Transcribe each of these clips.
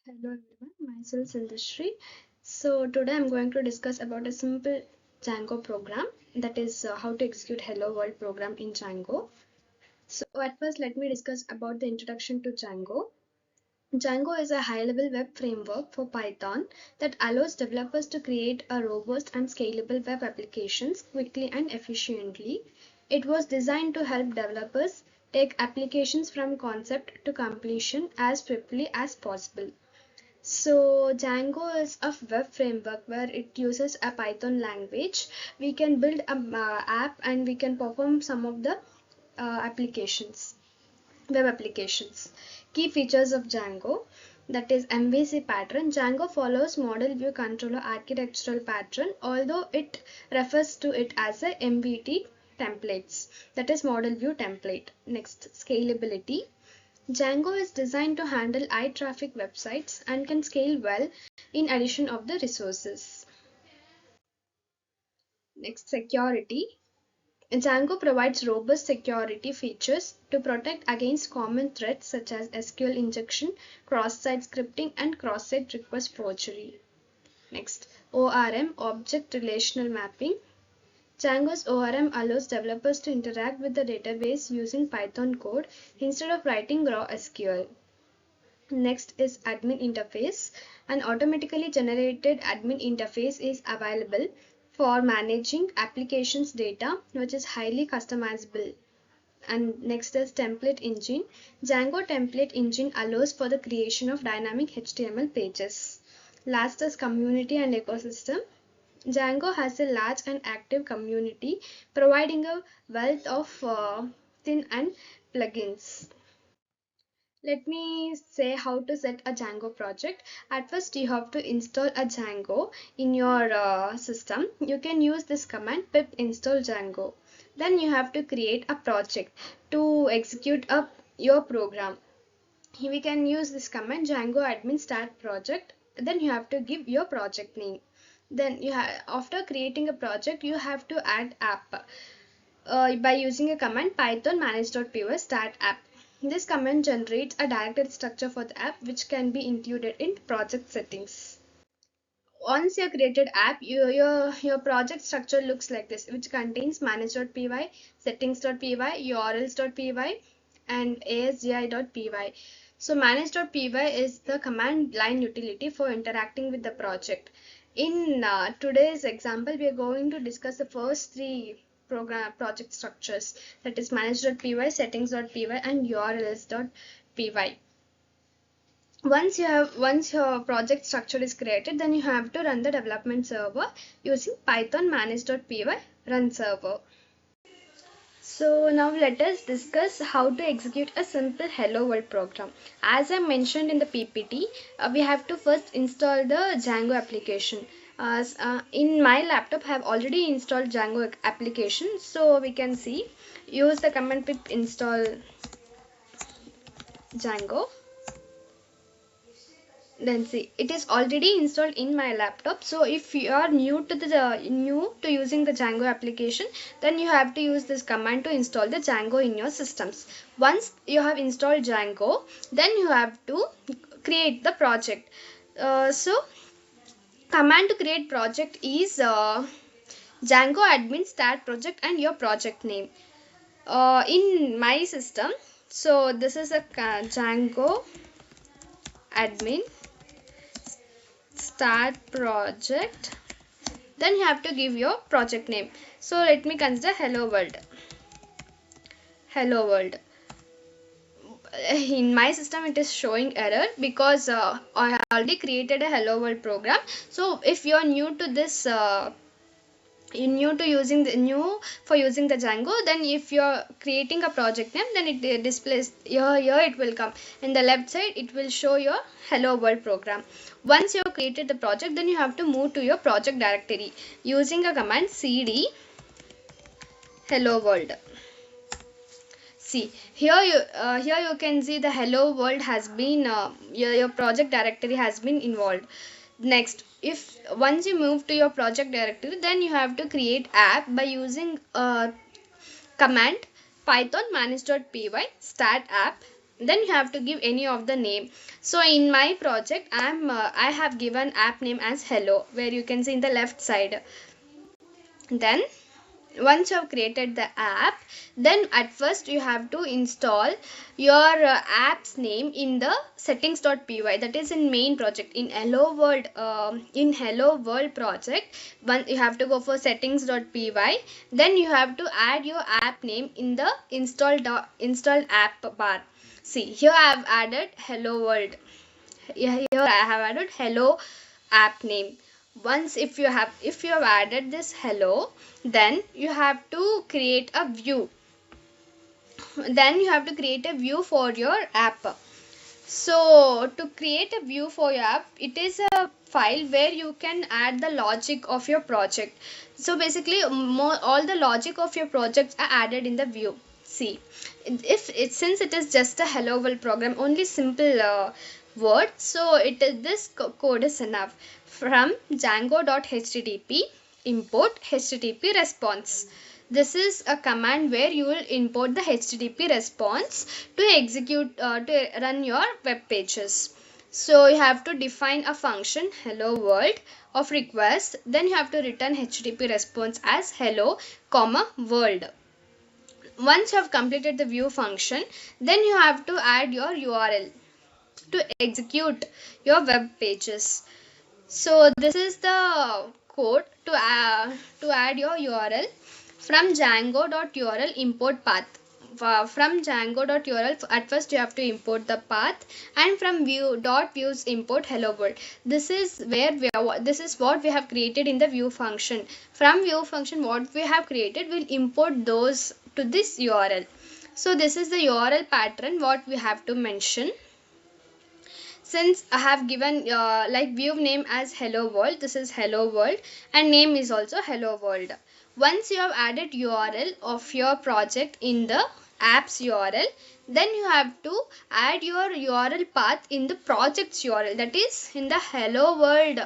Hello everyone, myself Sindhashri. So today I'm going to discuss about a simple Django program, that is how to execute Hello World program in Django. So at first let me discuss about the introduction to Django. Django is a high-level web framework for Python that allows developers to create a robust and scalable web applications quickly and efficiently. It was designed to help developers take applications from concept to completion as swiftly as possible. So Django is a web framework where it uses a Python language. We can build an app and we can perform some of the applications, web applications. Key features of Django, that is MVC pattern. Django follows model view controller architectural pattern, although it refers to it as a MVT templates, that is model view template. Next, scalability. Django is designed to handle high traffic websites and can scale well in addition of the resources. Next, security. Django provides robust security features to protect against common threats such as SQL injection, cross-site scripting, and cross-site request forgery. Next, ORM, Object Relational Mapping. Django's ORM allows developers to interact with the database using Python code instead of writing raw SQL. Next is admin interface. An automatically generated admin interface is available for managing applications data, which is highly customizable. And next is template engine. Django template engine allows for the creation of dynamic HTML pages. Last is community and ecosystem. Django has a large and active community providing a wealth of thin and plugins. Let me say how to set a Django project. At first, you have to install a Django in your system. You can use this command pip install Django. Then you have to create a project to execute your program. We can use this command Django admin start project. Then you have to give your project name. Then after creating a project, you have to add app by using a command python manage.py start app. This command generates a directory structure for the app which can be included in project settings. Once you created app, your project structure looks like this, which contains manage.py, settings.py, urls.py, and asgi.py. So manage.py is the command line utility for interacting with the project. In today's example, we are going to discuss the first three program project structures, that is manage.py, settings.py, and urls.py. Once your project structure is created, then you have to run the development server using python manage.py run server. So now let us discuss how to execute a simple hello world program. As I mentioned in the PPT, we have to first install the Django application. In my laptop I have already installed Django application, so we can see, use the command pip install Django. Then see, it is already installed in my laptop. So if you are new to using the Django application, then you have to use this command to install the Django in your systems. Once you have installed Django, then you have to create the project. So command to create project is Django admin start project and your project name. In my system, so this is a Django admin start project. Then you have to give your project name. So let me consider hello world. Hello world. In my system it is showing error because I already created a hello world program. So if you are new to this new to using the new for using the Django, then if you're creating a project name, then it displays here it will come in the left side, it will show your hello world program. Once you have created the project, then you have to move to your project directory using a command cd hello world. See here you can see the hello world has been your project directory has been involved. Next, if once you move to your project directory, then you have to create app by using a command python manage.py start app. then you have to give any of the name. So in my project I have given app name as hello, where you can see in the left side. Then once you have created the app, then at first you have to install your app's name in the settings.py, that is in main project. In hello world project, one you have to go for settings.py, then you have to add your app name in the installed app bar. See, here I have added hello world. Here I have added hello app name. Once if you have added this hello, then you have to create a view. Then you have to create a view for your app. So to create a view for your app, it is a file where you can add the logic of your project. So basically all the logic of your projects are added in the view. See, since it is just a hello world program, only simple word, so this code is enough. From django.http import http response. This is a command where you will import the http response to execute to run your web pages. So you have to define a function hello world of request, then you have to return http response as hello comma world. Once you have completed the view function, then you have to add your URL to execute your web pages. So this is the code to add your URL. From django.url import path. From django.url, at first you have to import the path, and from views import hello world. This is what we have created in the view function. From view function, what we have created, will import those to this URL. So this is the URL pattern what we have to mention. Since I have given like view name as hello world, this is hello world, and name is also hello world. Once you have added URL of your project in the apps URL, then you have to add your URL path in the project's URL, that is in the hello world.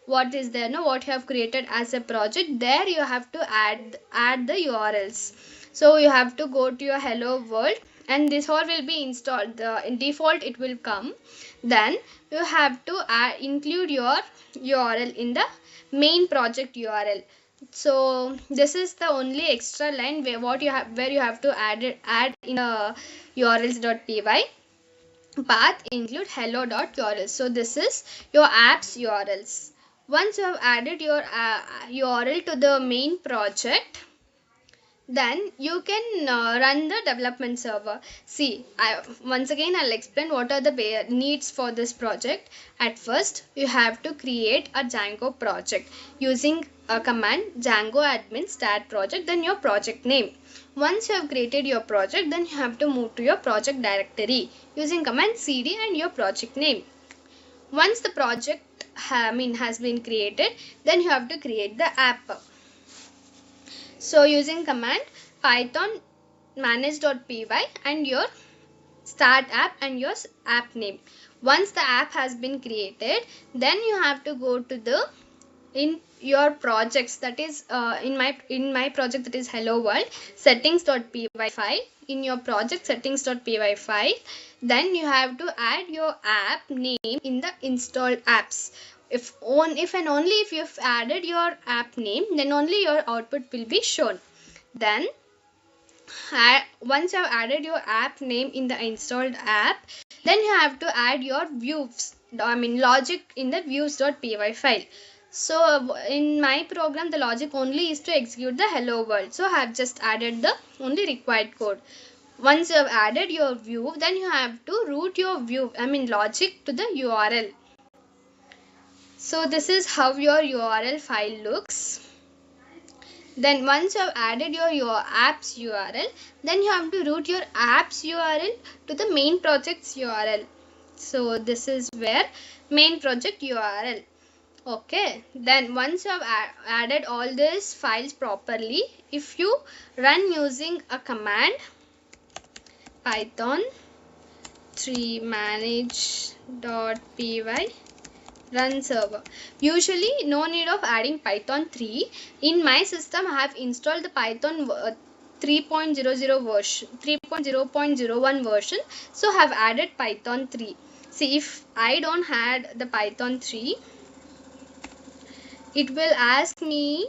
What is there, what you have created as a project, there you have to add the URLs. So you have to go to your hello world, and this all will be installed. In default it will come. Then you have to include your URL in the main project URL. So this is the only extra line where you have to add in the urls.py path include hello.url. So this is your apps URLs. Once you have added your URL to the main project, then you can run the development server. See, once again I'll explain what are the needs for this project. At first you have to create a Django project using a command django admin start project, then your project name. Once you have created your project, then you have to move to your project directory using command cd and your project name. Once the project has been created, then you have to create the app. So using command python manage.py and your start app and your app name. Once the app has been created, then you have to go to in your projects, that is in my project, that is hello world, settings.py file. In your project settings.py file, then you have to add your app name in the installed apps. If and only if you've added your app name, then only your output will be shown. Then once you have added your app name in the installed app, then you have to add your views, logic in the views.py file. So in my program, the logic only is to execute the hello world. So I have just added the only required code. Once you have added your view, then you have to route your view, logic to the URL. So this is how your URL file looks. Then once you have added your apps URL, then you have to route your apps URL to the main project's URL. So this is where main project URL. Okay, then once you have added all these files properly, if you run using a command python 3 manage.py run server, usually no need of adding python 3. In my system I have installed the python 3.00 version, 3.0.01 version. So I have added Python 3. See, if I don't add the Python 3, it will ask me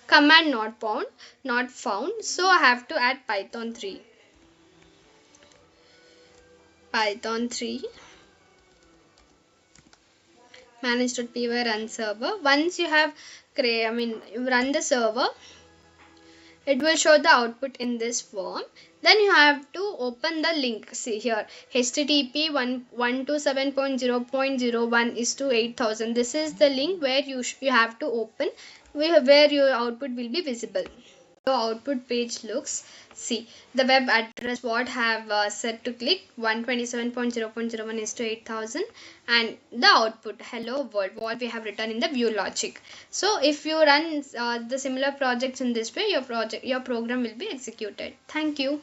command not found. So I have to add Python 3. Python 3 manage.py run server. Once you have run the server, it will show the output in this form. Then you have to open the link. See here, http 127.0.01 is to 8000. This is the link where you have to open, where your output will be visible. The output page looks. See, the web address what have set to click 127.0.01 is to 8000, and the output hello world what we have written in the view logic. So if you run the similar projects in this way, your program will be executed. Thank you.